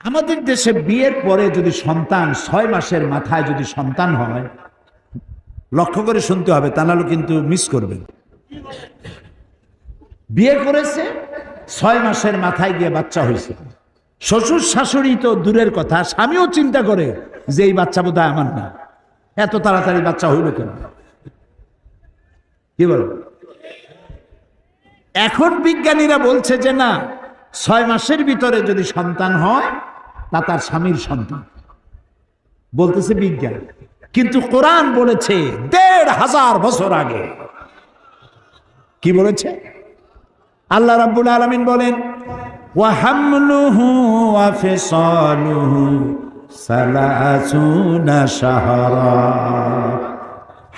আমাদের দেশে বিয়ের পরে যদি সন্তান 6 মাসের মাথায় যদি সন্তান হয়, লক্ষ্য করে শুনতে হবে, তা নাহলে কিন্তু মিস করবেন। বিয়ে করেছে 6 মাসের মাথায় গিয়ে বাচ্চা হয়েছে। শ্বশুর শাশুড়ি তো দূরের কথা, স্বামীও চিন্তা করে যে এই বাচ্চা বোধহয় আমার না, এত তাড়াতাড়ি বাচ্চা হইল কেন? কি বল? এখন বিজ্ঞানীরা বলছে যে না, 6 মাসের ভিতরে যদি সন্তান হয় তা তার স্বামীর সন্তান, বলতেছে বিজ্ঞান। কিন্তু কোরআন বলেছে ১৫০০ বছর আগে। কি বলেছে? আল্লাহ রাব্বুল আলামিন বলেন, ওয়া হামলুহু ওয়া ফিসালুহু সালাসুনা শাহরা।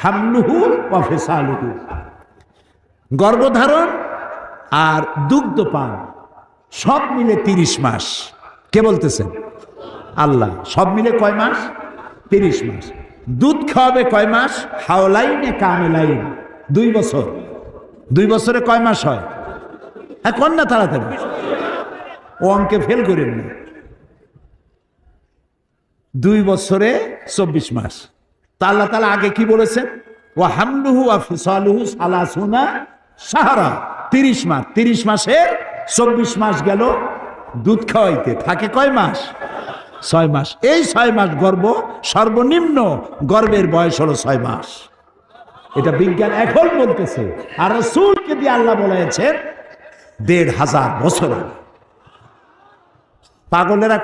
হামলুহু ওয়া ফিসালুহু, গর্ভধারণ আর দুগ্ধপান সব মিলে 30 মাস। কে বলতেছেন? আল্লাহ। সব মিলে কয় মাস? 30 মাস। দুধ খাওয়াবে কয় মাস? হাওলাইনে কামেলাইন, 2 বছর। 2 বছরে কয় মাস হয়? হ্যাঁ, কোন না তাড়াতাড়ি, ও অঙ্কে ফেল করেন না। 2 বছরে 24 মাস। তা আল্লাহ তাআলা আগে কি বলেছেন? ওয়া হামলুহু ওয়া ফিসালুহু সালাসুনা শাহরা, 30 মাস। 30 মাসে 24 মাস গেল দুধ খাওয়াইতে, থাকে কয় মাস? 6 মাস। এই 6 মাস গর্ভ, সর্বনিম্ন গর্ভের বয়স হলো 6 মাস। এটা বিজ্ঞান এখন বলতেছে, আর রাসূলকে দিয়ে আল্লাহ বলেছেন ১৫০০ বছর আগে। পাগলেরা